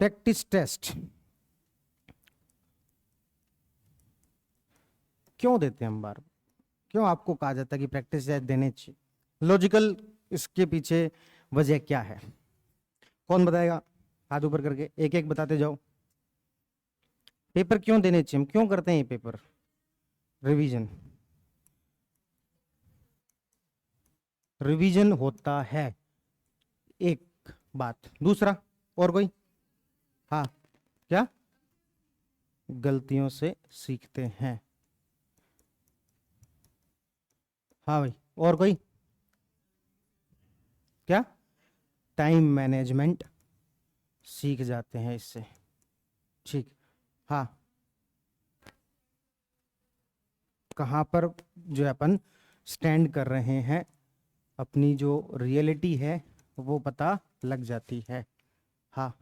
Practice test क्यों देते हैं हम बार, क्यों आपको कहा जाता है कि प्रैक्टिस टेस्ट देने चाहिए? लॉजिकल इसके पीछे वजह क्या है? कौन बताएगा? हाथ ऊपर करके एक एक बताते जाओ। पेपर क्यों देने चाहिए, हम क्यों करते हैं ये पेपर रिवीजन? रिवीजन होता है, एक बात। दूसरा और कोई? हाँ, क्या? गलतियों से सीखते हैं। हाँ भाई, और कोई? क्या? टाइम मैनेजमेंट सीख जाते हैं इससे। ठीक। हाँ, कहाँ पर जो है अपन स्टैंड कर रहे हैं, अपनी जो रियलिटी है वो पता लग जाती है। हाँ,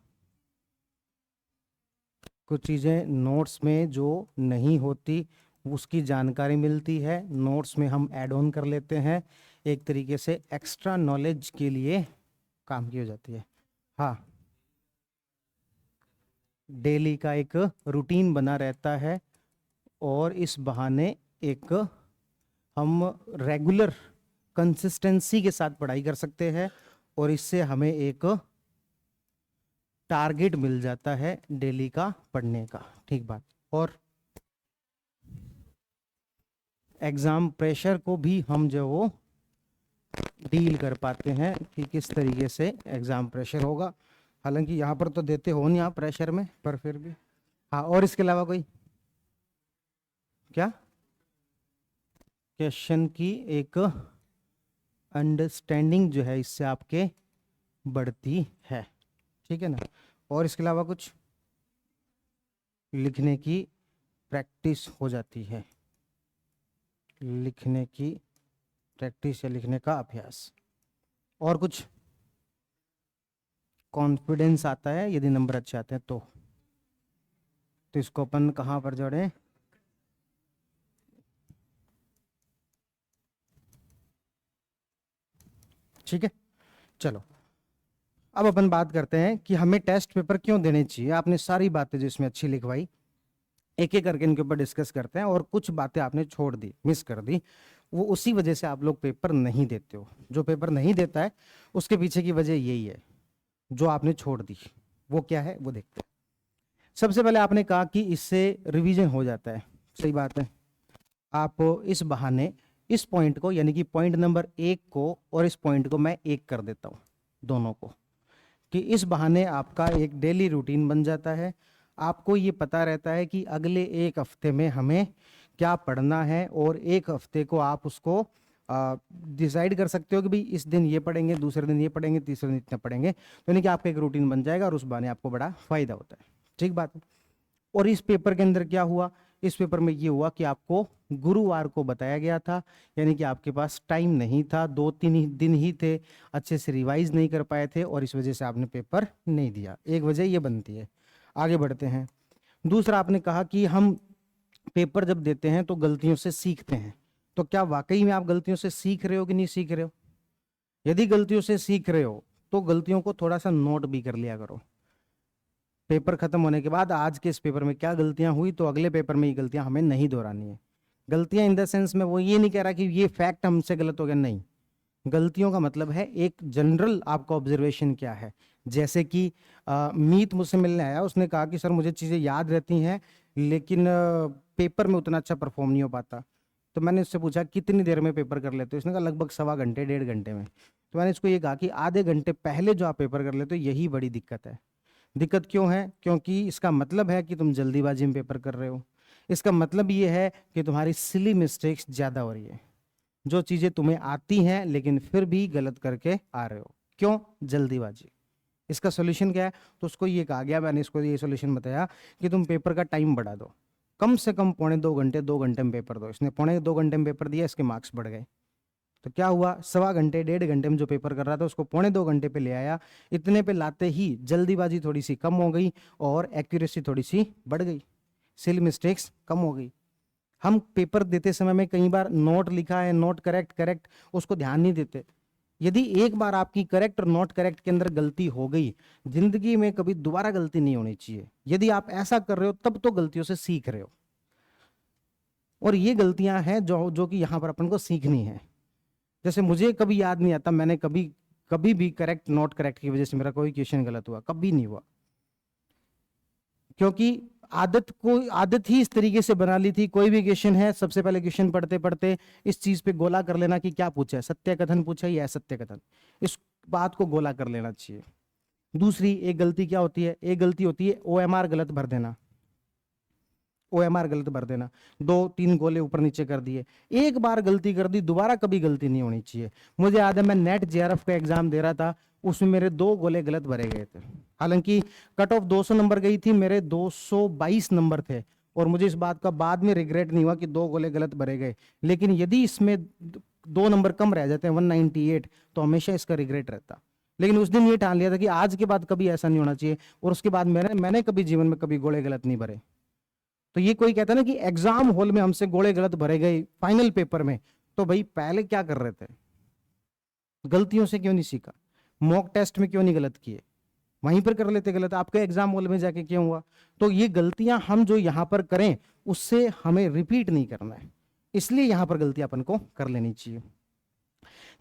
कुछ चीज़ें नोट्स में जो नहीं होती उसकी जानकारी मिलती है, नोट्स में हम ऐड ऑन कर लेते हैं, एक तरीके से एक्स्ट्रा नॉलेज के लिए काम की हो जाती है। हाँ, डेली का एक रूटीन बना रहता है और इस बहाने एक हम रेगुलर कंसिस्टेंसी के साथ पढ़ाई कर सकते हैं और इससे हमें एक टारगेट मिल जाता है डेली का पढ़ने का। ठीक बात। और एग्जाम प्रेशर को भी हम जो वो डील कर पाते हैं कि किस तरीके से एग्जाम प्रेशर होगा। हालांकि यहाँ पर तो देते हो नहीं आप प्रेशर में, पर फिर भी। हाँ, और इसके अलावा कोई? क्या? क्वेश्चन की एक अंडरस्टैंडिंग जो है इससे आपके बढ़ती है। ठीक है ना? और इसके अलावा कुछ? लिखने की प्रैक्टिस हो जाती है, लिखने की प्रैक्टिस या लिखने का अभ्यास। और कुछ? कॉन्फिडेंस आता है यदि नंबर अच्छे आते हैं तो इसको अपन कहाँ पर जोड़ें? ठीक है, चलो अब अपन बात करते हैं कि हमें टेस्ट पेपर क्यों देने चाहिए। आपने सारी बातें जो इसमें अच्छी लिखवाई, एक एक करके इनके ऊपर डिस्कस करते हैं। और कुछ बातें आपने छोड़ दी, मिस कर दी, वो उसी वजह से आप लोग पेपर नहीं देते हो। जो पेपर नहीं देता है उसके पीछे की वजह यही है, जो आपने छोड़ दी। वो क्या है वो देखते हैं। सबसे पहले आपने कहा कि इससे रिवीजन हो जाता है। सही बात है। आप इस बहाने इस पॉइंट को, यानी कि पॉइंट नंबर 1 को और इस पॉइंट को मैं एक कर देता हूं, दोनों को, कि इस बहाने आपका एक डेली रूटीन बन जाता है। आपको ये पता रहता है कि अगले एक हफ्ते में हमें क्या पढ़ना है और एक हफ्ते को आप उसको डिसाइड कर सकते हो कि भाई इस दिन ये पढ़ेंगे, दूसरे दिन ये पढ़ेंगे, तीसरे दिन इतना पढ़ेंगे। तो यानी कि आपका एक रूटीन बन जाएगा और उस बहाने आपको बड़ा फायदा होता है। ठीक बात है। और इस पेपर के अंदर क्या हुआ? इस पेपर में ये हुआ कि आपको गुरुवार को बताया गया था, यानी कि आपके पास टाइम नहीं था, 2-3 ही दिन ही थे, अच्छे से रिवाइज नहीं कर पाए थे और इस वजह से आपने पेपर नहीं दिया। एक वजह ये बनती है। आगे बढ़ते हैं। दूसरा आपने कहा कि हम पेपर जब देते हैं तो गलतियों से सीखते हैं। तो क्या वाकई में आप गलतियों से सीख रहे हो कि नहीं सीख रहे हो? यदि गलतियों से सीख रहे हो तो गलतियों को थोड़ा सा नोट भी कर लिया करो। पेपर खत्म होने के बाद आज के इस पेपर में क्या गलतियां हुई तो अगले पेपर में ये गलतियां हमें नहीं दोहरानी है। गलतियां इन द सेंस में वो ये नहीं कह रहा कि ये फैक्ट हमसे गलत हो गया, नहीं। गलतियों का मतलब है एक जनरल आपका ऑब्जर्वेशन क्या है। जैसे कि मीत मुझसे मिलने आया, उसने कहा कि सर मुझे चीज़ें याद रहती हैं लेकिन पेपर में उतना अच्छा परफॉर्म नहीं हो पाता। तो मैंने उससे पूछा कितनी देर में पेपर कर लेते हो? उसने कहा लगभग सवा घंटे 1.5 घंटे में। तो मैंने इसको ये कहा कि आधे घंटे पहले जो आप पेपर कर लेते हो यही बड़ी दिक्कत है। दिक्कत क्यों है? क्योंकि इसका मतलब है कि तुम जल्दीबाजी में पेपर कर रहे हो। इसका मतलब ये है कि तुम्हारी सिली मिस्टेक्स ज्यादा हो रही है, जो चीजें तुम्हें आती हैं लेकिन फिर भी गलत करके आ रहे हो। क्यों? जल्दीबाजी। इसका सोल्यूशन क्या है? तो उसको ये कहा गया, मैंने इसको ये सोल्यूशन बताया कि तुम पेपर का टाइम बढ़ा दो, कम से कम 2.25 घंटे, 2 घंटे में पेपर दो। इसने 2.25 घंटे में पेपर दिया, इसके मार्क्स बढ़ गए। तो क्या हुआ? सवा घंटे 1.5 घंटे में जो पेपर कर रहा था उसको 2.25 घंटे पे ले आया। इतने पे लाते ही जल्दीबाजी थोड़ी सी कम हो गई और एक्यूरेसी थोड़ी सी बढ़ गई, सिल मिस्टेक्स कम हो गई। हम पेपर देते समय में कई बार नोट लिखा है, नोट करेक्ट करेक्ट, उसको ध्यान नहीं देते। यदि एक बार आपकी करेक्ट और नॉट करेक्ट के अंदर गलती हो गई, जिंदगी में कभी दोबारा गलती नहीं होनी चाहिए। यदि आप ऐसा कर रहे हो तब तो गलतियों से सीख रहे हो, और ये गलतियां हैं जो जो कि यहां पर अपन को सीखनी है। जैसे मुझे कभी याद नहीं आता मैंने कभी कभी भी करेक्ट नॉट करेक्ट की वजह से मेरा कोई क्वेश्चन गलत हुआ, कभी नहीं हुआ, क्योंकि आदत ही इस तरीके से बना ली थी। कोई भी क्वेश्चन है, सबसे पहले क्वेश्चन पढ़ते पढ़ते इस चीज पे गोला कर लेना कि क्या पूछा है, सत्य कथन पूछा है या असत्य कथन, इस बात को गोला कर लेना चाहिए। दूसरी एक गलती क्या होती है, एक गलती होती है OMR गलत भर देना, OMR गलत भर देना, 2-3 गोले ऊपर नीचे कर दिए। एक बार गलती कर दी, दोबारा कभी गलती नहीं होनी चाहिए। मुझे याद है मैं नेट JRF का एग्जाम दे रहा था, उसमें मेरे 2 गोले गलत भरे गए थे। हालांकि कट ऑफ 200 नंबर गई थी, मेरे 222 नंबर थे, और मुझे इस बात का बाद में रिग्रेट नहीं हुआ कि 2 गोले गलत भरे गए। लेकिन यदि इसमें 2 नंबर कम रह जाते हैं 198, तो हमेशा इसका रिग्रेट रहता। लेकिन उस दिन ये ठान लिया था कि आज के बाद कभी ऐसा नहीं होना चाहिए, और उसके बाद मैंने कभी जीवन में कभी गोले गलत नहीं भरे। तो ये कोई कहता है ना कि एग्जाम हॉल में हमसे गोले गलत भरे गए फाइनल पेपर में, तो भाई पहले क्या कर रहे थे, गलतियों से क्यों नहीं सीखा, मॉक टेस्ट में क्यों नहीं गलत किए, वहीं पर कर लेते गलत, आपके एग्जाम हॉल में जाके क्यों हुआ। तो ये गलतियां हम जो यहां पर करें उससे हमें रिपीट नहीं करना है, इसलिए यहां पर गलती अपन को कर लेनी चाहिए।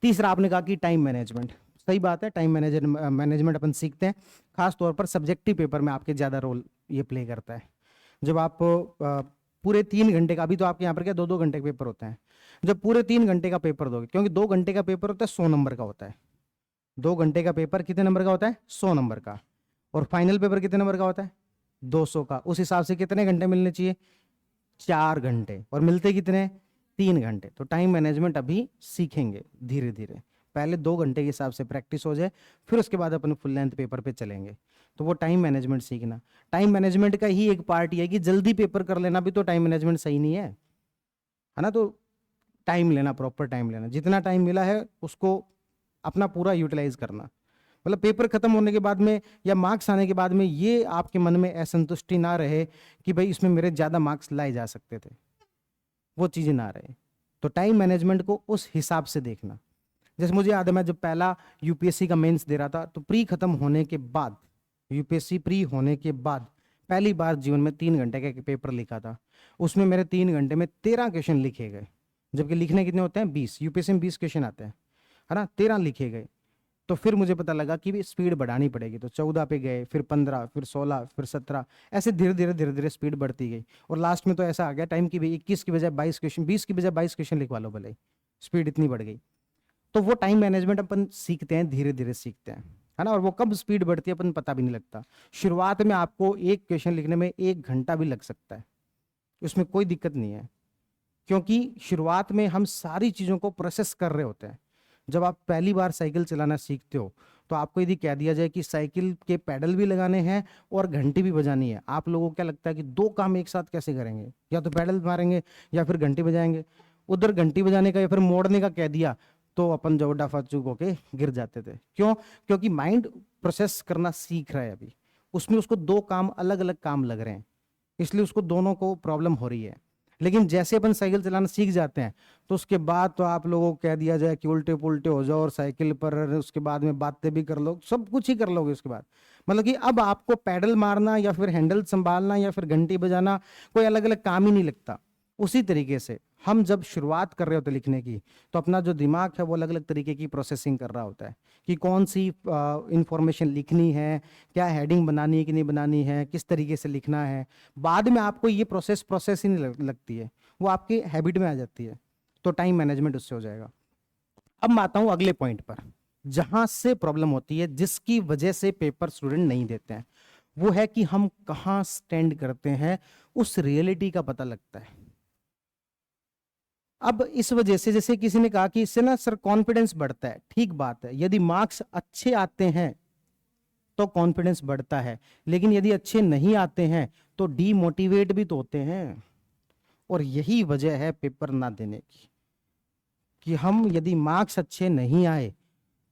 तीसरा आपने कहा कि टाइम मैनेजमेंट, सही बात है, टाइम मैनेजमेंट अपन सीखते हैं, खास तौर पर सब्जेक्टिव पेपर में आपके ज्यादा रोल ये प्ले करता है। जब आप पूरे 3 घंटे का, अभी तो आपके यहाँ पर क्या 2-2 घंटे के पेपर होते हैं, जब पूरे 3 घंटे का पेपर दोगे, क्योंकि 2 घंटे का पेपर होता है 100 नंबर का होता है, 2 घंटे का पेपर कितने नंबर का होता है 100 नंबर का, और फाइनल पेपर कितने नंबर का होता है 200 का। उस हिसाब से कितने घंटे मिलने चाहिए 4 घंटे, और मिलते कितने 3 घंटे। तो टाइम मैनेजमेंट अभी सीखेंगे धीरे धीरे, पहले 2 घंटे के हिसाब से प्रैक्टिस हो जाए, फिर उसके बाद अपन फुल लेंथ पेपर पे चलेंगे। तो वो टाइम मैनेजमेंट सीखना, टाइम मैनेजमेंट का ही एक पार्ट ये है कि जल्दी पेपर कर लेना भी तो टाइम मैनेजमेंट सही नहीं है ना। तो टाइम लेना, प्रॉपर टाइम लेना, जितना टाइम मिला है उसको अपना पूरा यूटिलाइज करना। मतलब पेपर खत्म होने के बाद में या मार्क्स आने के बाद में ये आपके मन में असंतुष्टि ना रहे कि भाई इसमें मेरे ज्यादा मार्क्स लाए जा सकते थे, वो चीजें ना रहे। तो टाइम मैनेजमेंट को उस हिसाब से देखना। जैसे मुझे याद है मैं जब पहला यूपीएससी का मेंस दे रहा था, तो प्री खत्म होने के बाद, यूपीएससी प्री होने के बाद पहली बार जीवन में 3 घंटे का पेपर लिखा था। उसमें मेरे 3 घंटे में 13 क्वेश्चन लिखे गए, जबकि लिखने कितने होते हैं 20, यूपीएससी में 20 क्वेश्चन आते हैं, है ना, 13 लिखे गए। तो फिर मुझे पता लगा कि भी स्पीड बढ़ानी पड़ेगी, तो 14 पे गए, फिर 15, फिर 16, फिर 17, ऐसे धीरे धीरे स्पीड बढ़ती गई, और लास्ट में तो ऐसा आ गया टाइम की भी 21 की बजाय 22 क्वेश्चन, 20 की बजाय 22 क्वेश्चन लिखवा लो भले, स्पीड इतनी बढ़ गई। तो वो टाइम मैनेजमेंट अपन सीखते हैं, धीरे धीरे सीखते हैं, है ना। और वो कब स्पीड बढ़ती है अपन पता भी नहीं लगता। शुरुआत में आपको एक क्वेश्चन लिखने में 1 घंटा भी लग सकता है, उसमें कोई दिक्कत नहीं है, क्योंकि शुरुआत में हम सारी चीजों को प्रोसेस कर रहे होते हैं। जब आप पहली बार साइकिल चलाना सीखते हो, तो आपको यदि कह दिया जाए कि साइकिल के पैडल भी लगाने हैं और घंटी भी बजानी है, आप लोगों को क्या लगता है कि 2 काम एक साथ कैसे करेंगे, या तो पैडल मारेंगे या फिर घंटी बजाएंगे। उधर घंटी बजाने का या फिर मोड़ने का कह दिया तो अपन जो डफाचूक होके गिर जाते थे। क्यों? क्योंकि माइंड प्रोसेस करना सीख रहा है अभी, उसमें उसको 2 काम अलग अलग काम लग रहे हैं, इसलिए उसको दोनों को प्रॉब्लम हो रही है। लेकिन जैसे अपन साइकिल चलाना सीख जाते हैं, तो उसके बाद तो आप लोगों को कह दिया जाए कि उल्टे पुल्टे हो जाओ और साइकिल पर, उसके बाद में बातें भी कर लो, सब कुछ ही कर लोगे उसके बाद। मतलब कि अब आपको पैडल मारना या फिर हैंडल संभालना या फिर घंटी बजाना कोई अलग अलग काम ही नहीं लगता। उसी तरीके से हम जब शुरुआत कर रहे होते लिखने की, तो अपना जो दिमाग है वो अलग अलग तरीके की प्रोसेसिंग कर रहा होता है कि कौन सी इंफॉर्मेशन लिखनी है, क्या हेडिंग बनानी है कि नहीं बनानी है, किस तरीके से लिखना है। बाद में आपको ये प्रोसेस ही नहीं लगती है, वो आपकी हैबिट में आ जाती है। तो टाइम मैनेजमेंट उससे हो जाएगा। अब मैं आता हूं अगले पॉइंट पर, जहां से प्रॉब्लम होती है, जिसकी वजह से पेपर स्टूडेंट नहीं देते हैं, वो है कि हम कहां स्टैंड करते हैं, उस रियलिटी का पता लगता है। अब इस वजह से, जैसे किसी ने कहा कि इससे ना सर कॉन्फिडेंस बढ़ता है, ठीक बात है, यदि मार्क्स अच्छे आते हैं तो कॉन्फिडेंस बढ़ता है, लेकिन यदि अच्छे नहीं आते हैं तो डीमोटिवेट भी तो होते हैं। और यही वजह है पेपर ना देने की, कि हम यदि मार्क्स अच्छे नहीं आए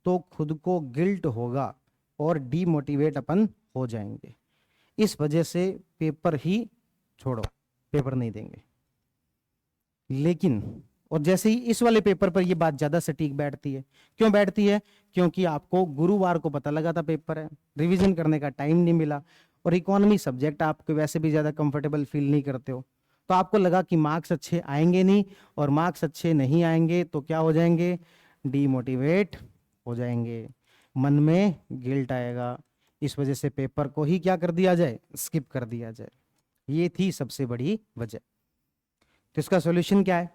तो खुद को गिल्ट होगा और डीमोटिवेट अपन हो जाएंगे। इस वजह से पेपर ही छोड़ो, पेपर नहीं देंगे। लेकिन और जैसे ही इस वाले पेपर पर ये बात ज्यादा सटीक बैठती है। क्यों बैठती है? क्योंकि आपको गुरुवार को पता लगा था पेपर है, रिवीजन करने का टाइम नहीं मिला, और इकोनॉमी सब्जेक्ट आपको वैसे भी ज्यादा कंफर्टेबल फील नहीं करते हो, तो आपको लगा कि मार्क्स अच्छे आएंगे नहीं, और मार्क्स अच्छे नहीं आएंगे तो क्या हो जाएंगे? डीमोटिवेट हो जाएंगे, मन में गिल्ट आएगा, इस वजह से पेपर को ही क्या कर दिया जाए? स्किप कर दिया जाए। ये थी सबसे बड़ी वजह। तो इसका सॉल्यूशन क्या है?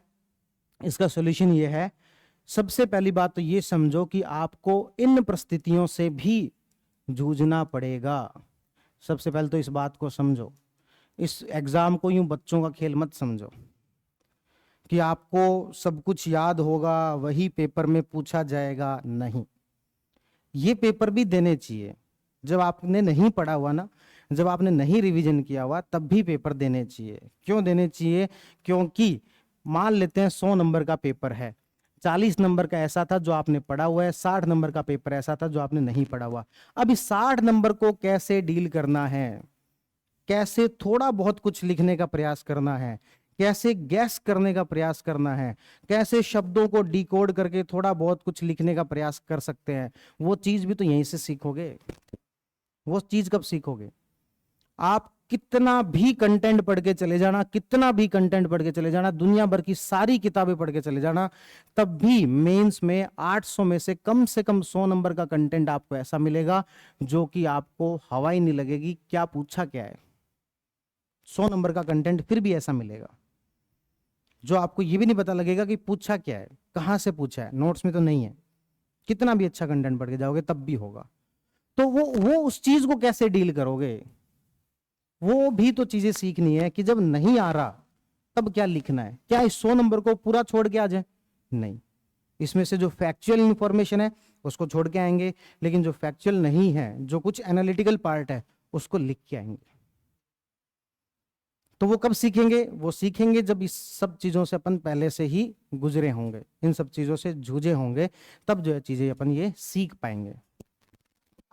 इसका सॉल्यूशन ये है, सबसे पहली बात तो ये समझो कि आपको इन परिस्थितियों से भी जूझना पड़ेगा। सबसे पहले तो इस बात को समझो, इस एग्जाम को यूं बच्चों का खेल मत समझो कि आपको सब कुछ याद होगा, वही पेपर में पूछा जाएगा। नहीं, ये पेपर भी देने चाहिए। जब आपने नहीं पढ़ा हुआ ना, जब आपने नहीं रिवीजन किया हुआ, तब भी पेपर देने चाहिए। क्यों देने चाहिए? क्योंकि मान लेते हैं 100 नंबर का पेपर है, 40 नंबर का ऐसा था जो आपने पढ़ा हुआ है, 60 नंबर का पेपर ऐसा था जो आपने नहीं पढ़ा हुआ। अब इस 60 नंबर को कैसे डील करना है, कैसे थोड़ा बहुत कुछ लिखने का प्रयास करना है, कैसे गैस करने का प्रयास करना है, कैसे शब्दों को डिकोड करके थोड़ा बहुत कुछ लिखने का प्रयास कर सकते हैं, वो चीज भी तो यहीं से सीखोगे। वो चीज कब सीखोगे? आप कितना भी कंटेंट पढ़ के चले जाना, कितना भी कंटेंट पढ़ के चले जाना, दुनिया भर की सारी किताबें पढ़ के चले जाना, तब भी मेंस में 800 में से कम 100 नंबर का कंटेंट आपको ऐसा मिलेगा जो कि आपको हवा ही नहीं लगेगी क्या पूछा क्या है। 100 नंबर का कंटेंट फिर भी ऐसा मिलेगा जो आपको ये भी नहीं पता लगेगा कि पूछा क्या है, कहां से पूछा है, नोट्स में तो नहीं है। कितना भी अच्छा कंटेंट पढ़ के जाओगे तब भी होगा। तो वो उस चीज को कैसे डील करोगे, वो भी तो चीजें सीखनी है कि जब नहीं आ रहा तब क्या लिखना है। क्या इस 100 नंबर को पूरा छोड़ के आ जाए? नहीं, इसमें से जो फैक्चुअल इंफॉर्मेशन है उसको छोड़ के आएंगे, लेकिन जो फैक्चुअल नहीं है, जो कुछ एनालिटिकल पार्ट है, उसको लिख के आएंगे। तो वो कब सीखेंगे? वो सीखेंगे जब इस सब चीजों से अपन पहले से ही गुजरे होंगे, इन सब चीजों से जूझे होंगे, तब जो है चीजें अपन ये सीख पाएंगे।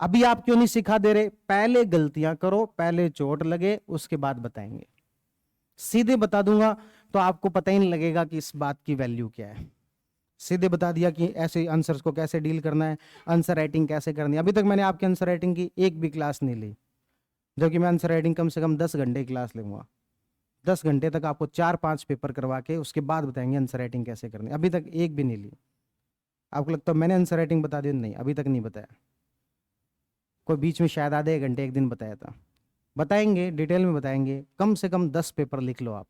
अभी आप क्यों नहीं सिखा दे रहे? पहले गलतियां करो, पहले चोट लगे, उसके बाद बताएंगे। सीधे बता दूंगा तो आपको पता ही नहीं लगेगा कि इस बात की वैल्यू क्या है। सीधे बता दिया कि ऐसे आंसर्स को कैसे डील करना है, आंसर राइटिंग कैसे करनी है। अभी तक मैंने आपके आंसर राइटिंग की एक भी क्लास नहीं ली, जबकि मैं आंसर राइटिंग कम से कम 10 घंटे क्लास लूंगा। 10 घंटे तक आपको 4-5 पेपर करवा के उसके बाद बताएंगे आंसर राइटिंग कैसे करनी है। अभी तक एक भी नहीं ली। आपको लगता है मैंने आंसर राइटिंग बता दी? नहीं, अभी तक नहीं बताया। कोई बीच में शायद आधे एक घंटे एक दिन बताया था। बताएंगे, डिटेल में बताएंगे। कम से कम 10 पेपर लिख लो आप।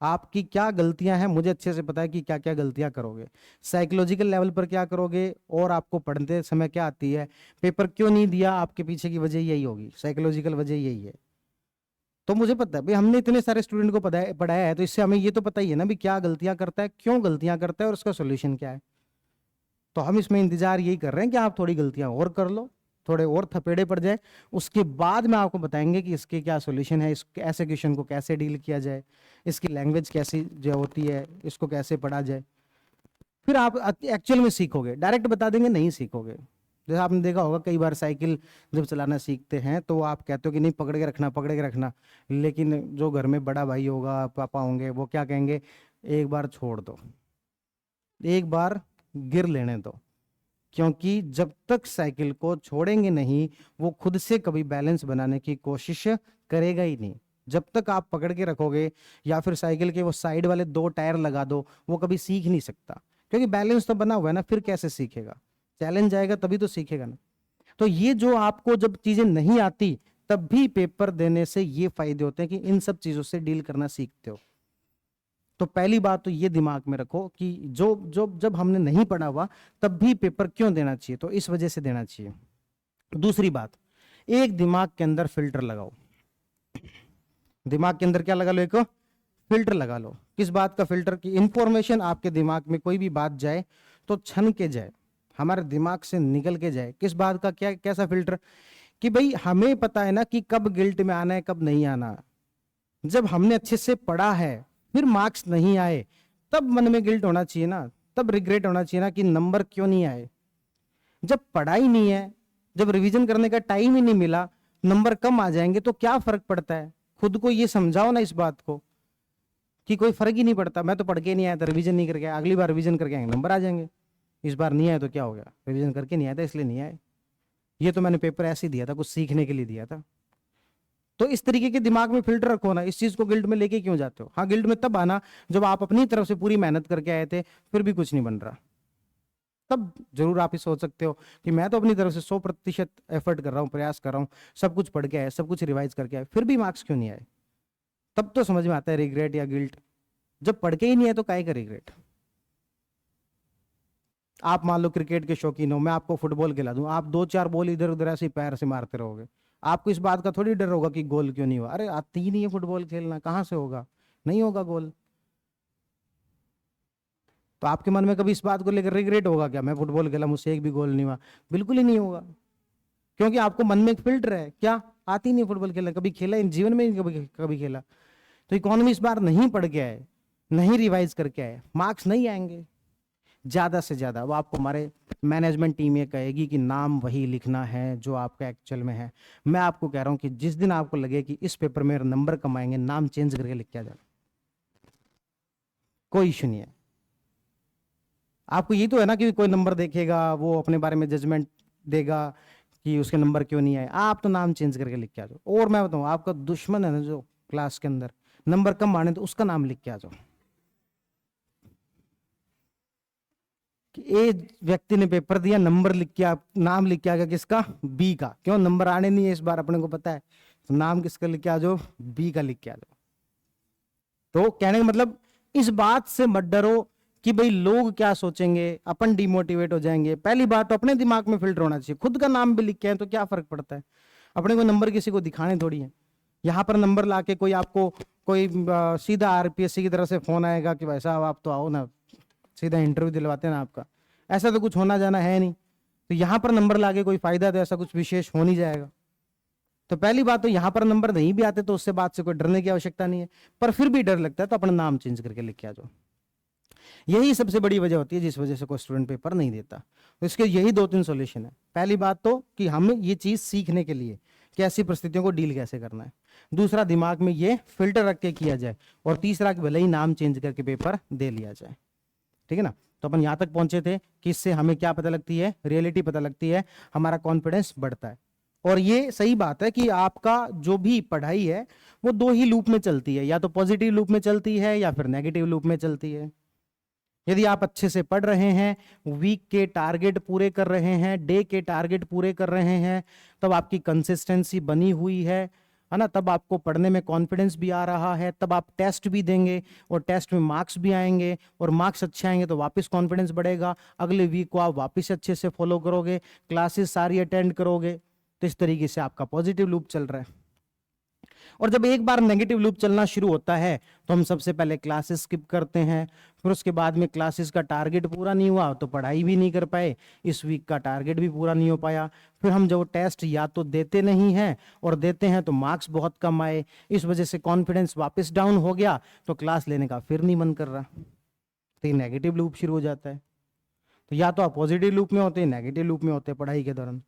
आपकी क्या गलतियां हैं मुझे अच्छे से पता है कि क्या क्या गलतियां करोगे, साइकोलॉजिकल लेवल पर क्या करोगे, और आपको पढ़ते समय क्या आती है, पेपर क्यों नहीं दिया, आपके पीछे की वजह यही होगी, साइकोलॉजिकल वजह यही है। तो मुझे पता है भाई, हमने इतने सारे स्टूडेंट को पढ़ाया है, तो इससे हमें ये तो पता ही है ना भी क्या गलतियां करता है, क्यों गलतियां करता है, और उसका सोल्यूशन क्या है। तो हम इसमें इंतजार यही कर रहे हैं कि आप थोड़ी गलतियां और कर लो, थोड़े और थपेड़े पड़ जाए, उसके बाद में आपको बताएंगे कि इसके क्या सॉल्यूशन है, इस ऐसे क्वेश्चन को कैसे डील किया जाए, इसकी लैंग्वेज कैसी जो होती है, इसको कैसे पढ़ा जाए। फिर आप एक्चुअल में सीखोगे। डायरेक्ट बता देंगे नहीं सीखोगे। जैसे आपने देखा होगा कई बार साइकिल जब चलाना सीखते हैं तो आप कहते हो कि नहीं पकड़ के रखना, पकड़ के रखना, लेकिन जो घर में बड़ा भाई होगा, पापा होंगे, वो क्या कहेंगे, एक बार छोड़ दो, एक बार गिर लेने दो। क्योंकि जब तक साइकिल को छोड़ेंगे नहीं, वो खुद से कभी बैलेंस बनाने की कोशिश करेगा ही नहीं। जब तक आप पकड़ के रखोगे या फिर साइकिल के वो साइड वाले 2 टायर लगा दो, वो कभी सीख नहीं सकता, क्योंकि बैलेंस तो बना हुआ है ना। फिर कैसे सीखेगा? चैलेंज आएगा तभी तो सीखेगा ना। तो ये जो आपको जब चीजें नहीं आती, तब भी पेपर देने से ये फायदे होते हैं कि इन सब चीजों से डील करना सीखते हो। तो पहली बात तो ये दिमाग में रखो कि जो जो जब हमने नहीं पढ़ा हुआ तब भी पेपर क्यों देना चाहिए, तो इस वजह से देना चाहिए। दूसरी बात, एक दिमाग के अंदर फिल्टर लगाओ। दिमाग के अंदर क्या लगा लो? एक फिल्टर लगा लो। किस बात का फिल्टर? की इंफॉर्मेशन आपके दिमाग में कोई भी बात जाए तो छन के जाए, हमारे दिमाग से निकल के जाए। किस बात का? क्या कैसा फिल्टर? कि भाई हमें पता है ना कि कब गिल्ट में आना है, कब नहीं आना। जब हमने अच्छे से पढ़ा है, फिर मार्क्स नहीं आए, तब मन में गिल्ट होना चाहिए ना, तब रिग्रेट होना चाहिए ना कि नंबर क्यों नहीं आए। जब पढ़ाई नहीं है, जब रिवीजन करने का टाइम ही नहीं मिला, नंबर कम आ जाएंगे तो क्या फर्क पड़ता है? खुद को ये समझाओ ना इस बात को। कि कोई फर्क ही नहीं पड़ता, मैं तो पढ़ के नहीं आया था, रिवीजन नहीं करके आया, अगली बार रिवीजन करके आएंगे नंबर आ जाएंगे। इस बार नहीं आया तो क्या हो गया, रिवीजन करके नहीं आया था इसलिए नहीं आए। ये तो मैंने पेपर ऐसे ही दिया था, कुछ सीखने के लिए दिया था। तो इस तरीके के दिमाग में फिल्टर रखो ना, इस चीज को गिल्ड में लेके क्यों जाते हो। हाँ, गिल्ड में तब आना जब आप अपनी तरफ से पूरी मेहनत करके आए थे, फिर भी कुछ नहीं बन रहा, तब जरूर आप ये सोच सकते हो कि मैं तो अपनी तरफ से 100% एफर्ट कर रहा हूँ, प्रयास कर रहा हूँ, सब कुछ पढ़ के आया, सब कुछ रिवाइज करके आया, फिर भी मार्क्स क्यों नहीं आए। तब तो समझ में आता है रिग्रेट या गिल्ट। जब पढ़ के ही नहीं है तो काहे का रिग्रेट। आप मान लो क्रिकेट के शौकीन हो, मैं आपको फुटबॉल खिला दूं, आप 2-4 बॉल इधर उधर ऐसे ही पैर से मारते रहोगे, आपको इस बात का थोड़ी डर होगा कि गोल क्यों नहीं हुआ। अरे आती ही नहीं है फुटबॉल खेलना, कहां से होगा, नहीं होगा गोल। तो आपके मन में कभी इस बात को लेकर रिग्रेट होगा क्या, मैं फुटबॉल खेला मुझसे एक भी गोल नहीं हुआ। बिल्कुल ही नहीं होगा, क्योंकि आपको मन में एक फिल्टर है, क्या आती नहीं फुटबॉल खेलना, कभी खेला इन जीवन में, कभी कभी खेला। तो इकोनॉमी इस बार नहीं पढ़ के आए, नहीं रिवाइज करके आए, मार्क्स नहीं आएंगे। ज्यादा से ज्यादा वो आपको हमारे मैनेजमेंट टीम ये कहेगी कि नाम वही लिखना है जो आपका एक्चुअल में है। मैं आपको कह रहा हूं कि जिस दिन आपको लगे कि इस पेपर में नंबर कम आएंगे, नाम चेंज करके लिख के आ जाना, कोई इशू नहीं है। आपको ये तो है ना कि कोई नंबर देखेगा वो अपने बारे में जजमेंट देगा कि उसके नंबर क्यों नहीं आए, आप तो नाम चेंज करके लिख के आ जाओ। और मैं बताऊं, आपका दुश्मन है ना जो क्लास के अंदर नंबर कम आने, तो उसका नाम लिख के आ जाओ कि ए व्यक्ति ने पेपर दिया, नंबर लिख के, आप नाम लिख के आ गया किसका, बी का। क्यों, नंबर आने नहीं है इस बार, अपने को पता है, तो नाम किसका लिख के आ जाओ, बी का लिख के आ जाओ। तो कहने का मतलब इस बात से मत डरो कि भाई लोग क्या सोचेंगे, अपन डिमोटिवेट हो जाएंगे। पहली बात तो अपने दिमाग में फिल्टर होना चाहिए, खुद का नाम भी लिख के आए तो क्या फर्क पड़ता है, अपने को नंबर किसी को दिखाने थोड़ी है। यहाँ पर नंबर लाके कोई आपको कोई सीधा आरपीएससी की तरफ से फोन आएगा कि भाई साहब आप तो आओ ना, सीधा इंटरव्यू दिलवाते हैं ना आपका, ऐसा तो कुछ होना जाना है नहीं। तो यहाँ पर नंबर लाके कोई फायदा, तो ऐसा कुछ विशेष हो नहीं जाएगा। तो पहली बात तो यहाँ पर नंबर नहीं भी आते तो उससे बात से कोई डरने की आवश्यकता नहीं है, पर फिर भी डर लगता है तो अपना नाम चेंज करके लिख के आ जाओ। यही सबसे बड़ी वजह होती है जिस वजह से कोई स्टूडेंट पेपर नहीं देता। तो इसके यही 2-3 सॉल्यूशन है। पहली बात तो कि हमें ये चीज सीखने के लिए कि ऐसी परिस्थितियों को डील कैसे करना है। दूसरा, दिमाग में ये फिल्टर रख के किया जाए। और तीसरा, कि भले ही नाम चेंज करके पेपर दे लिया जाए। ठीक है ना। तो अपन यहां तक पहुंचे थे कि इससे हमें क्या पता लगती है, रियलिटी पता लगती है, हमारा कॉन्फिडेंस बढ़ता है। और ये सही बात है कि आपका जो भी पढ़ाई है वो 2 ही लूप में चलती है, या तो पॉजिटिव लूप में चलती है या फिर नेगेटिव लूप में चलती है। यदि आप अच्छे से पढ़ रहे हैं, वीक के टारगेट पूरे कर रहे हैं, डे के टारगेट पूरे कर रहे हैं, तब आपकी कंसिस्टेंसी बनी हुई है ना, तब आपको पढ़ने में कॉन्फिडेंस भी आ रहा है, तब आप टेस्ट भी देंगे और टेस्ट में मार्क्स भी आएंगे, और मार्क्स अच्छे आएंगे तो वापस कॉन्फिडेंस बढ़ेगा, अगले वीक को आप वापस अच्छे से फॉलो करोगे, क्लासेस सारी अटेंड करोगे। तो इस तरीके से आपका पॉजिटिव लूप चल रहा है। और जब एक बार नेगेटिव लूप चलना शुरू होता है तो हम सबसे पहले क्लासेस स्किप करते हैं, फिर उसके बाद में क्लासेस का टारगेट पूरा नहीं हुआ तो पढ़ाई भी नहीं कर पाए, इस वीक का टारगेट भी पूरा नहीं हो पाया, फिर हम जो टेस्ट या तो देते नहीं हैं, और देते हैं तो मार्क्स बहुत कम आए, इस वजह से कॉन्फिडेंस वापस डाउन हो गया, तो क्लास लेने का फिर नहीं मन कर रहा, तो ये नेगेटिव लूप शुरू हो जाता है। तो या तो आप पॉजिटिव लूप में होते हैं, नेगेटिव लूप में होते हैं पढ़ाई के दौरान।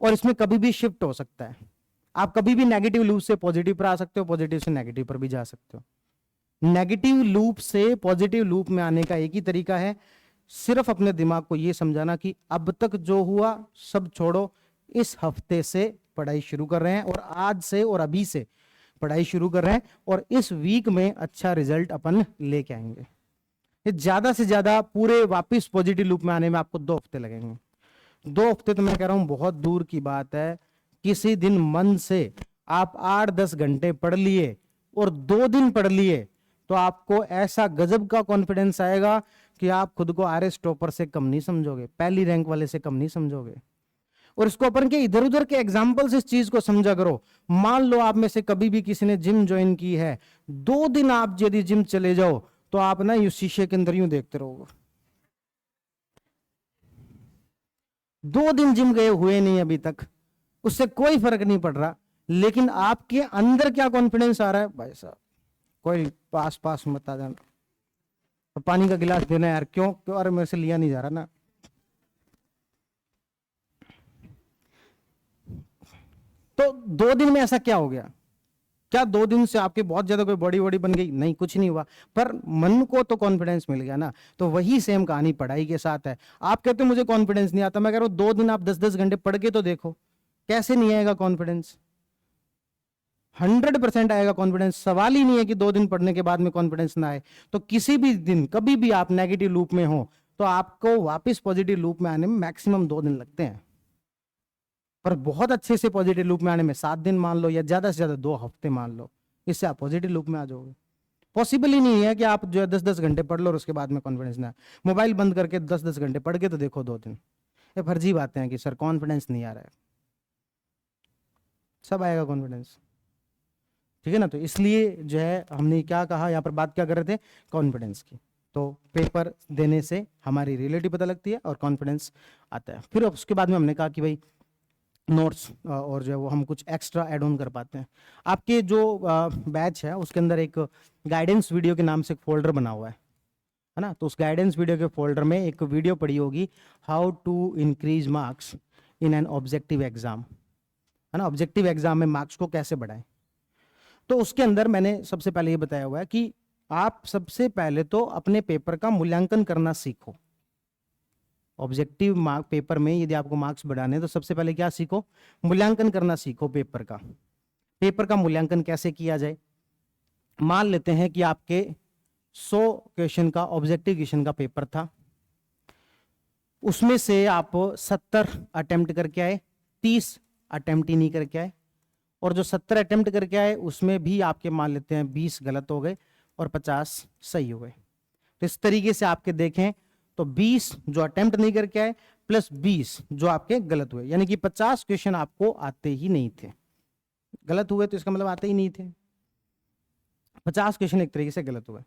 और इसमें कभी भी शिफ्ट हो सकता है, आप कभी भी नेगेटिव लूप से पॉजिटिव पर आ सकते हो, पॉजिटिव से नेगेटिव पर भी जा सकते हो। नेगेटिव लूप से पॉजिटिव लूप में आने का एक ही तरीका है, सिर्फ अपने दिमाग को यह समझाना कि अब तक जो हुआ सब छोड़ो, इस हफ्ते से पढ़ाई शुरू कर रहे हैं, और आज से और अभी से पढ़ाई शुरू कर रहे हैं, और इस वीक में अच्छा रिजल्ट अपन लेके आएंगे। ये ज्यादा से ज्यादा पूरे वापस पॉजिटिव लूप में आने में आपको 2 हफ्ते लगेंगे। 2 हफ्ते तो मैं कह रहा हूं बहुत दूर की बात है। किसी दिन मन से आप 8-10 घंटे पढ़ लिए और 2 दिन पढ़ लिए तो आपको ऐसा गजब का कॉन्फिडेंस आएगा कि आप खुद को आरएस टॉपर से कम नहीं समझोगे, पहली रैंक वाले से कम नहीं समझोगे। और इसको अपन के इधर उधर के एग्जाम्पल से इस चीज को समझा करो। मान लो आप में से कभी भी किसी ने जिम ज्वाइन की है, 2 दिन आप यदि जिम चले जाओ तो आप ना यूं शीशे के अंदर यूं देखते रहोगे। 2 दिन जिम गए हुए नहीं अभी तक, उससे कोई फर्क नहीं पड़ रहा, लेकिन आपके अंदर क्या कॉन्फिडेंस आ रहा है, भाई साहब कोई पास पास मत आ जाना, तो पानी का गिलास देना यार, क्यों क्यों, अरे मेरे से लिया नहीं जा रहा ना। तो 2 दिन में ऐसा क्या हो गया, क्या 2 दिन से आपके बहुत ज्यादा कोई बॉडी वॉडी बन गई? नहीं, कुछ नहीं हुआ, पर मन को तो कॉन्फिडेंस मिल गया ना। तो वही सेम कहानी पढ़ाई के साथ है। आप कहते हो मुझे कॉन्फिडेंस नहीं आता, मैं कह रहा हूं 2 दिन आप 10-10 घंटे पढ़ के तो देखो, कैसे नहीं आएगा कॉन्फिडेंस? 100% आएगा कॉन्फिडेंस। सवाल ही नहीं है कि 2 दिन पढ़ने के बाद में कॉन्फिडेंस ना आए। तो किसी भी दिन कभी भी आप नेगेटिव लूप में हो तो आपको वापस पॉजिटिव लूप में आने में मैक्सिमम 2 दिन लगते हैं, पर बहुत अच्छे से पॉजिटिव लूप में आने में 7 दिन मान लो, या ज्यादा से ज्यादा 2 हफ्ते मान लो, इससे आप पॉजिटिव लूप में आ जाओगे। पॉसिबल ही नहीं है कि आप जो है 10-10 घंटे पढ़ लो और उसके बाद में कॉन्फिडेंस ना आए। मोबाइल बंद करके 10-10 घंटे पढ़ के तो देखो 2 दिन। ये फर्जी बातें हैं कि सर कॉन्फिडेंस नहीं आ रहा है, सब आएगा कॉन्फिडेंस। ठीक है ना। तो इसलिए जो है हमने क्या कहा, यहाँ पर बात क्या कर रहे थे, कॉन्फिडेंस की। तो पेपर देने से हमारी रियलिटी पता लगती है और कॉन्फिडेंस आता है। फिर उसके बाद में हमने कहा कि भाई नोट्स और जो है वो हम कुछ एक्स्ट्रा ऐड ऑन कर पाते हैं। आपके जो बैच है उसके अंदर एक गाइडेंस वीडियो के नाम से एक फोल्डर बना हुआ है ना। तो उस गाइडेंस वीडियो के फोल्डर में एक वीडियो पड़ी होगी, how to increase marks in an objective exam, है ना। ऑब्जेक्टिव एग्जाम में मार्क्स को कैसे बढ़ाएं। तो उसके अंदर मैंने सबसे पहले ये बताया हुआ है कि आप सबसे पहले तो अपने पेपर का मूल्यांकन करना सीखो। ऑब्जेक्टिव मार्क पेपर में यदि आपको मार्क्स बढ़ाने तो सबसे पहले क्या सीखो, मूल्यांकन करना सीखो पेपर का। पेपर का मूल्यांकन कैसे किया जाए। मान लेते हैं कि आपके 100 क्वेश्चन का ऑब्जेक्टिव क्वेश्चन का पेपर था, उसमें से आप 70 अटेम्प्ट करके आए, 30 अटेम्प्ट ही नहीं करके आए, और जो 70 अटेम्प्ट करके आए उसमें भी आपके मान लेते हैं 20 गलत हो गए और 50 सही हो गए। तो इस तरीके से आपके देखें तो 20 जो अटेम्प्ट नहीं करके आए प्लस 20 जो आपके गलत हुए, यानी कि 50 क्वेश्चन आपको आते ही नहीं थे। गलत हुए तो इसका मतलब आते ही नहीं थे, 50 क्वेश्चन एक तरीके से गलत हुए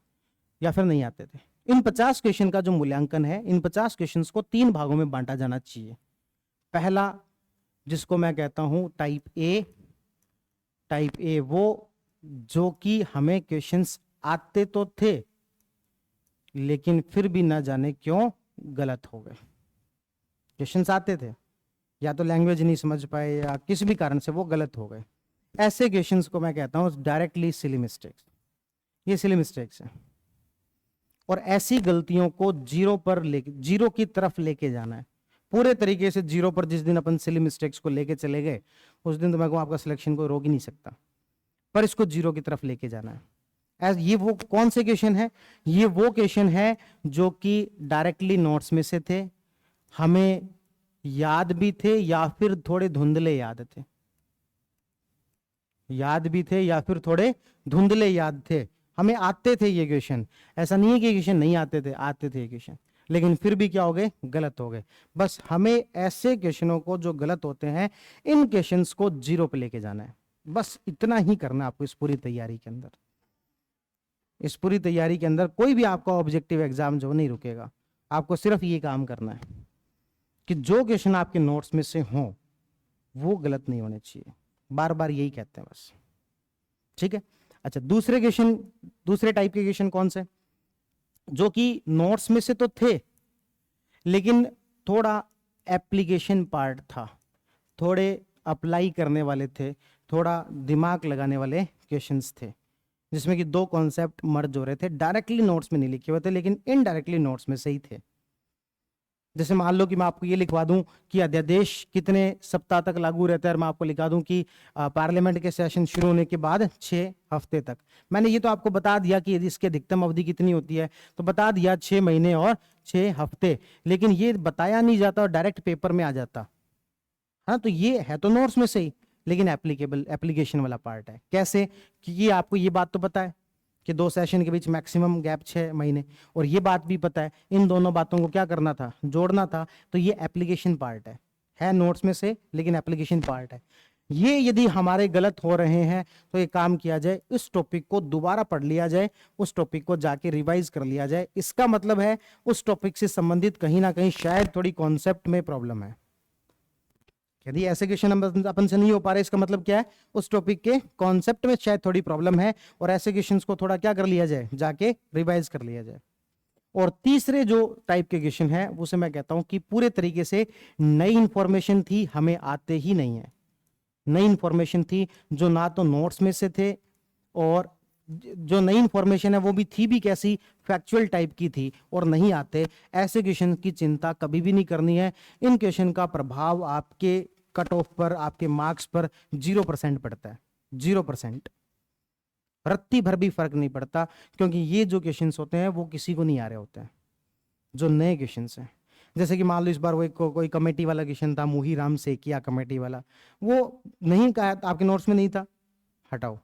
या फिर नहीं आते थे। इन 50 क्वेश्चन का जो मूल्यांकन है, इन 50 क्वेश्चन को 3 भागों में बांटा जाना चाहिए। पहला जिसको मैं कहता हूं टाइप ए। टाइप ए वो जो कि हमें क्वेश्चंस आते तो थे लेकिन फिर भी ना जाने क्यों गलत हो गए। क्वेश्चंस आते थे, या तो लैंग्वेज नहीं समझ पाए या किसी भी कारण से वो गलत हो गए। ऐसे क्वेश्चंस को मैं कहता हूं डायरेक्टली सिली मिस्टेक्स। ये सिली मिस्टेक्स है, और ऐसी गलतियों को जीरो की तरफ लेके जाना है पूरे तरीके से। जीरो पर जिस दिन अपन सिली मिस्टेक्स को लेके चले गए उस दिन तो मैं कहूं आपका सिलेक्शन को रोक ही नहीं सकता, पर इसको जीरो की तरफ लेके जाना है। ये वो कौन से क्वेश्चन है, ये वो क्वेश्चन है जो कि डायरेक्टली नोट्स में से थे, हमें याद भी थे या फिर थोड़े धुंधले याद थे। याद भी थे या फिर थोड़े धुंधले याद थे, हमें आते थे ये क्वेश्चन। ऐसा नहीं है कि क्वेश्चन नहीं आते थे, आते थे ये क्वेश्चन, लेकिन फिर भी क्या हो गए, गलत हो गए। बस हमें ऐसे क्वेश्चनों को जो गलत होते हैं, इन क्वेश्चंस को जीरो पे लेके जाना है। बस इतना ही करना है आपको इस पूरी तैयारी के अंदर। इस पूरी तैयारी के अंदर कोई भी आपका ऑब्जेक्टिव एग्जाम जो नहीं रुकेगा, आपको सिर्फ ये काम करना है कि जो क्वेश्चन आपके नोट्स में से हो वो गलत नहीं होने चाहिए। बार बार यही कहते हैं बस, ठीक है। अच्छा, दूसरे टाइप के क्वेश्चन कौन से, जो कि नोट्स में से तो थे लेकिन थोड़ा एप्लीकेशन पार्ट था, थोड़े अप्लाई करने वाले थे, थोड़ा दिमाग लगाने वाले क्वेश्चंस थे, जिसमें कि 2 कॉन्सेप्ट मर्ज हो रहे थे। डायरेक्टली नोट्स में नहीं लिखे हुए थे लेकिन इनडायरेक्टली नोट्स में से ही थे। जैसे मान लो कि मैं आपको ये लिखवा दूं कि अध्यादेश कितने सप्ताह तक लागू रहता है, और मैं आपको लिखा दूं कि पार्लियामेंट के सेशन शुरू होने के बाद 6 हफ्ते तक। मैंने ये तो आपको बता दिया कि यदि इसकी अधिकतम अवधि कितनी होती है, तो बता दिया 6 महीने और 6 हफ्ते, लेकिन ये बताया नहीं जाता और डायरेक्ट पेपर में आ जाता। हाँ, तो ये है तो नोट्स में से ही, लेकिन एप्लीकेशन वाला पार्ट है। कैसे, कि ये आपको ये बात तो पता है कि 2 सेशन के बीच मैक्सिमम गैप 6 महीने, और ये बात भी पता है, इन दोनों बातों को क्या करना था, जोड़ना था। तो ये एप्लीकेशन पार्ट है नोट्स में से लेकिन एप्लीकेशन पार्ट है। ये यदि हमारे गलत हो रहे हैं तो ये काम किया जाए, इस टॉपिक को दोबारा पढ़ लिया जाए, उस टॉपिक को जाके रिवाइज कर लिया जाए। इसका मतलब है उस टॉपिक से संबंधित कहीं ना कहीं शायद थोड़ी कॉन्सेप्ट में प्रॉब्लम है। यदि ऐसे क्वेश्चन अपन से नहीं हो पा रहे, इसका मतलब क्या है, उस टॉपिक के कॉन्सेप्ट में शायद थोड़ी प्रॉब्लम है, और ऐसे क्वेश्चंस को थोड़ा क्या कर लिया जाए, जाके रिवाइज कर लिया जाए। और तीसरे जो टाइप के क्वेश्चन है उसे मैं कहता हूं कि पूरे तरीके से नई इंफॉर्मेशन थी, हमें आते ही नहीं है। नई इंफॉर्मेशन थी जो ना तो नोट्स में से थे और जो नई इंफॉर्मेशन है वो भी थी भी कैसी, फैक्चुअल टाइप की थी और नहीं आते, ऐसे क्वेश्चन की चिंता कभी भी नहीं करनी है। इन क्वेश्चन का प्रभाव आपके कट ऑफ पर, आपके मार्क्स पर 0% पड़ता है, 0%, रत्ती भर भी फर्क नहीं पड़ता, क्योंकि ये जो क्वेश्चंस होते हैं वो किसी को नहीं आ रहे होते हैं, जो नए क्वेश्चंस हैं। जैसे कि मान लो इस बार वो कोई कमेटी वाला क्वेश्चन था, मुही राम से किया कमेटी वाला, वो नहीं कहा, आपके नोट्स में नहीं था, हटाओ।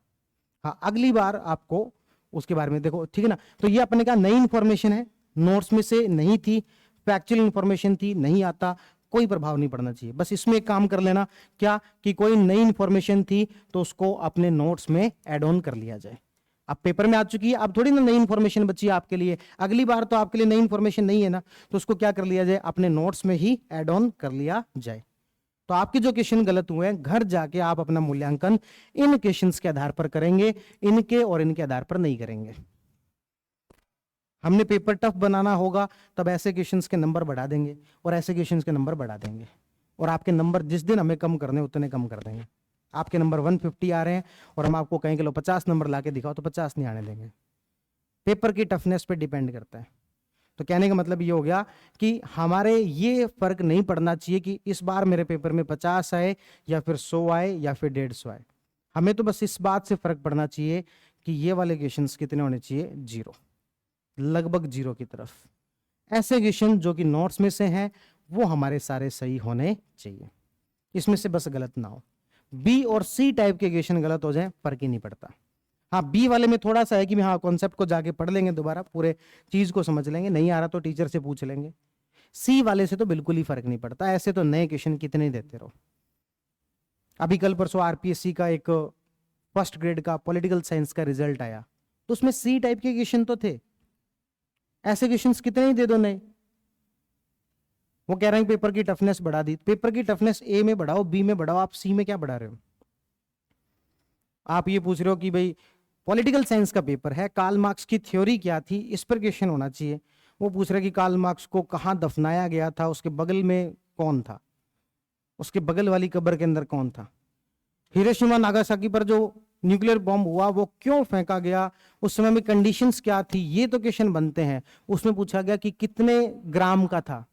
हाँ, अगली बार आपको उसके बारे में देखो, ठीक है ना। तो ये अपने का नई इंफॉर्मेशन है, नोट्स में से नहीं थी, फैक्चुअल इंफॉर्मेशन थी, नहीं आता, कोई प्रभाव नहीं पड़ना चाहिए। बस इसमें एक काम कर लेना, क्या कि कोई नई इंफॉर्मेशन थी तो उसको अपने नोट्स में ऐड ऑन कर लिया जाए। अब पेपर में आ चुकी है, अब थोड़ी ना नई इंफॉर्मेशन बची है आपके लिए, अगली बार तो आपके लिए नई इंफॉर्मेशन नहीं है ना, तो उसको क्या कर लिया जाए, अपने नोट्स में ही ऐड ऑन कर लिया जाए। तो आपके जो क्वेश्चन गलत हुए हैं, घर जाके आप अपना मूल्यांकन इन क्वेश्चंस के आधार पर करेंगे, इनके और इनके आधार पर नहीं करेंगे। हमने पेपर टफ बनाना होगा तब ऐसे क्वेश्चंस के नंबर बढ़ा देंगे और ऐसे क्वेश्चंस के नंबर बढ़ा देंगे, और आपके नंबर जिस दिन हमें कम करने उतने कम कर देंगे। आपके नंबर 150 आ रहे हैं और हम आपको कहेंगे लो 50 नंबर लाके दिखाओ, तो 50 नहीं आने देंगे। पेपर की टफनेस पे डिपेंड करता है। तो कहने का मतलब ये हो गया कि हमारे ये फर्क नहीं पड़ना चाहिए कि इस बार मेरे पेपर में 50 आए या फिर 100 आए या फिर 150 आए। हमें तो बस इस बात से फर्क पड़ना चाहिए कि ये वाले क्वेश्चंस कितने होने चाहिए, 0, लगभग 0 की तरफ। ऐसे क्वेश्चन जो कि नोट्स में से हैं वो हमारे सारे सही होने चाहिए, इसमें से बस गलत ना हो। बी और सी टाइप के क्वेश्चन गलत हो जाए फर्क ही नहीं पड़ता। हाँ, बी वाले में थोड़ा सा है कि हाँ कॉन्सेप्ट को जाके पढ़ लेंगे, दोबारा पूरे चीज को समझ लेंगे, नहीं आ रहा तो टीचर से पूछ लेंगे। सी वाले से तो बिल्कुल ही फर्क नहीं पड़ता, ऐसे तो नए क्वेश्चन कितने ही देते रहो। अभी कल परसों आरपीएससी का एक फर्स्ट ग्रेड का पॉलिटिकल साइंस का रिजल्ट आया, तो उसमें सी टाइप के क्वेश्चन तो थे, ऐसे क्वेश्चन कितने ही दे दो नए। वो कह रहे हैं पेपर की टफनेस बढ़ा दी, पेपर की टफनेस ए में बढ़ाओ, बी में बढ़ाओ, आप सी में क्या बढ़ा रहे हो। आप ये पूछ रहे हो कि भाई पॉलिटिकल साइंस का पेपर है, कार्ल मार्क्स की थ्योरी क्या थी, इस पर क्वेश्चन होना चाहिए। वो पूछ रहे कि कार्ल मार्क्स को कहां दफनाया गया था, उसके बगल में कौन था, उसके बगल वाली कब्र के अंदर कौन था, हिरोशिमा नागासाकी पर जो न्यूक्लियर बॉम्ब हुआ वो क्यों फेंका गया, उस समय में कंडीशंस क्या थी, ये तो क्वेश्चन बनते हैं। उसमें पूछा गया कि कितने ग्राम का था।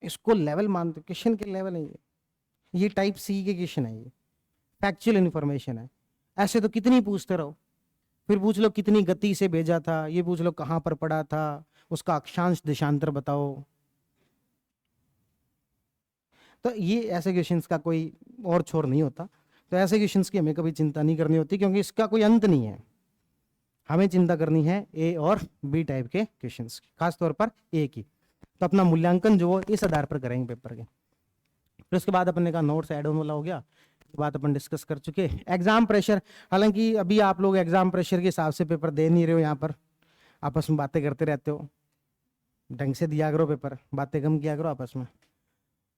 इसको लेवल मानते, क्वेश्चन के लेवल है ये टाइप सी के क्वेश्चन है, ये फैक्चुअल इंफॉर्मेशन है। ऐसे तो कितनी पूछते रहो, फिर पूछ लो कितनी गति से भेजा था, ये पूछ लो कहां पर पड़ा था, उसका अक्षांश देशांतर बताओ। तो ये ऐसे क्वेश्चंस का कोई और छोर नहीं होता। तो ऐसे क्वेश्चंस की हमें कभी चिंता नहीं करनी होती, क्योंकि इसका कोई अंत नहीं है। हमें चिंता करनी है ए और बी टाइप के क्वेश्चंस की, खासतौर पर ए की। तो अपना मूल्यांकन जो इस आधार पर करेंगे पेपर के। फिर उसके बाद अपने का नोट्स ऐड ऑन वाला हो गया, बात अपन डिस्कस कर चुके। एग्जाम प्रेशर, हालांकि अभी आप लोग एग्जाम प्रेशर के हिसाब से पेपर दे नहीं रहे हो, यहाँ पर आपस में बातें करते रहते हो, ढंग से दिया करो पेपर, बातें कम किया करो आपस में।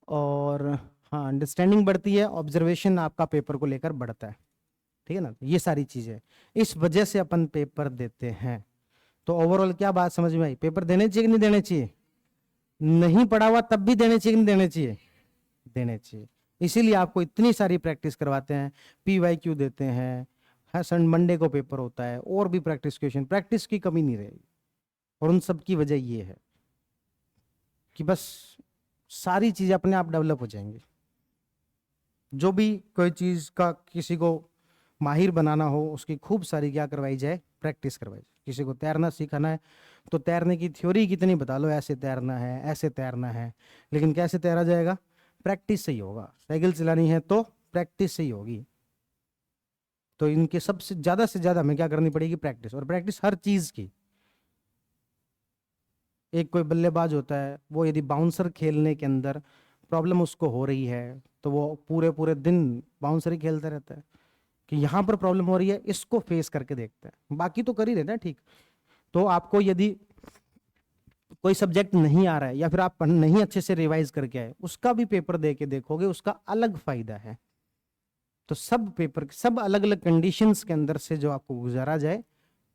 और हाँ, अंडरस्टैंडिंग बढ़ती है, ऑब्जर्वेशन आपका पेपर को लेकर बढ़ता है, ठीक है ना। ये सारी चीजें इस वजह से अपन पेपर देते हैं। तो ओवरऑल क्या बात समझ में आई, पेपर देने चाहिए कि नहीं देने चाहिए, नहीं पढ़ा हुआ तब भी देने चाहिए कि नहीं देने चाहिए, देने चाहिए। इसीलिए आपको इतनी सारी प्रैक्टिस करवाते हैं, पीवाईक्यू देते हैं, हर मंडे को पेपर होता है, और भी प्रैक्टिस क्वेश्चन, प्रैक्टिस की कमी नहीं रहेगी। और उन सब की वजह ये है कि बस सारी चीजें अपने आप डेवलप हो जाएंगी। जो भी कोई चीज का किसी को माहिर बनाना हो, उसकी खूब सारी क्या करवाई जाए, प्रैक्टिस करवाई जाए। किसी को तैरना सीखना है तो तैरने की थ्योरी कितनी बता लो, ऐसे तैरना है, ऐसे तैरना है, लेकिन कैसे तैरा जाएगा, प्रैक्टिस से ही होगा। साइकिल चलानी है तो प्रैक्टिस से ही होगी। तो इनके सबसे ज्यादा से ज्यादा हमें क्या करनी पड़ेगी, प्रैक्टिस, और प्रैक्टिस हर चीज की। एक कोई बल्लेबाज होता है, वो यदि बाउंसर खेलने के अंदर प्रॉब्लम उसको हो रही है तो वो पूरे पूरे दिन बाउंसर ही खेलता रहता है, कि यहाँ पर प्रॉब्लम हो रही है, इसको फेस करके देखते हैं, बाकी तो कर ही रहते हैं ठीक। तो आपको यदि कोई सब्जेक्ट नहीं आ रहा है या फिर आप नहीं अच्छे से रिवाइज करके आए, उसका भी पेपर दे के देखोगे, उसका अलग फायदा है। तो सब पेपर, सब अलग अलग कंडीशंस के अंदर से जो आपको गुजारा जाए,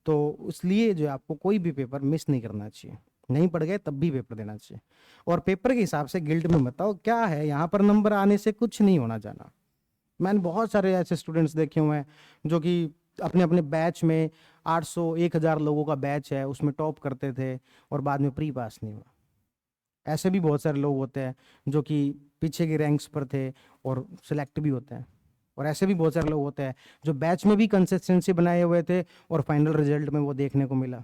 तो इसलिए जो आपको कोई भी पेपर मिस नहीं करना चाहिए। नहीं पढ़ गए तब भी पेपर देना चाहिए, और पेपर के हिसाब से गिल्ट में बताओ क्या है, यहाँ पर नंबर आने से कुछ नहीं होना जाना। मैंने बहुत सारे ऐसे स्टूडेंट्स देखे हुए हैं जो कि अपने अपने बैच में 800 1000 लोगों का बैच है, उसमें टॉप करते थे और बाद में प्री पास नहीं हुआ। ऐसे भी बहुत सारे लोग होते हैं जो कि पीछे के रैंक्स पर थे और सिलेक्ट भी होते हैं। और ऐसे भी बहुत सारे लोग होते हैं जो बैच में भी कंसिस्टेंसी बनाए हुए थे और फाइनल रिजल्ट में वो देखने को मिला।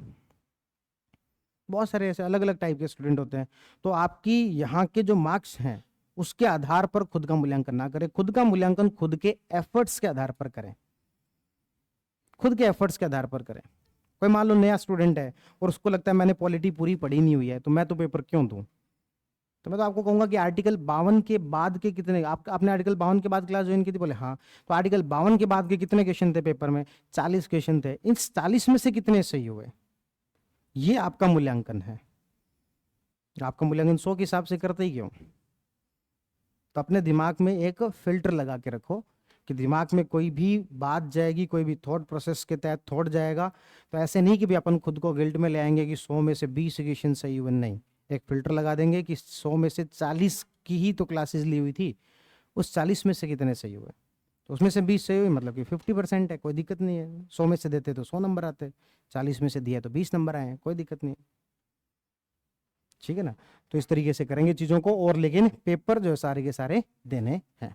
बहुत सारे ऐसे अलग अलग टाइप के स्टूडेंट होते हैं। तो आपकी यहाँ के जो मार्क्स हैं उसके आधार पर खुद का मूल्यांकन ना करें, खुद का मूल्यांकन खुद के एफर्ट्स के आधार पर करें, खुद के एफर्ट्स के आधार पर करें। कोई मान लो नया स्टूडेंट है और उसको लगता है मैंने पॉलिटी पूरी पढ़ी नहीं हुई है तो मैं तो पेपर क्यों दूं, तो मैं तो आपको कहूंगा कि आर्टिकल 52 के बाद के कितने, आपने आर्टिकल 52 के बाद क्लास ज्वाइन की थी, बोले हाँ, तो आर्टिकल 52 के बाद के कितने क्वेश्चन थे पेपर में? 40 क्वेश्चन थे। इन 40 में से कितने सही हुए, ये आपका मूल्यांकन है। आपका मूल्यांकन 100 के हिसाब से करते ही क्यों? तो अपने दिमाग में एक फिल्टर लगा के रखो कि दिमाग में कोई भी बात जाएगी, कोई भी थॉट प्रोसेस के तहत थॉट जाएगा, तो ऐसे नहीं कि भी अपन खुद को गिल्ट में ले आएंगे कि 100 में से 20 क्वेश्चन सही हुए, नहीं। एक फिल्टर लगा देंगे कि 100 में से 40 की ही तो क्लासेस ली हुई थी, उस 40 में से कितने सही हुए, तो उसमें से 20 सही हुई, मतलब कि 50% है, कोई दिक्कत नहीं है। 100 में से देते तो 100 नंबर आते, 40 में से दिया तो 20 नंबर आए हैं, कोई दिक्कत नहीं है। ठीक है ना? तो इस तरीके से करेंगे चीज़ों को, और लेकिन पेपर जो है सारे के सारे देने हैं।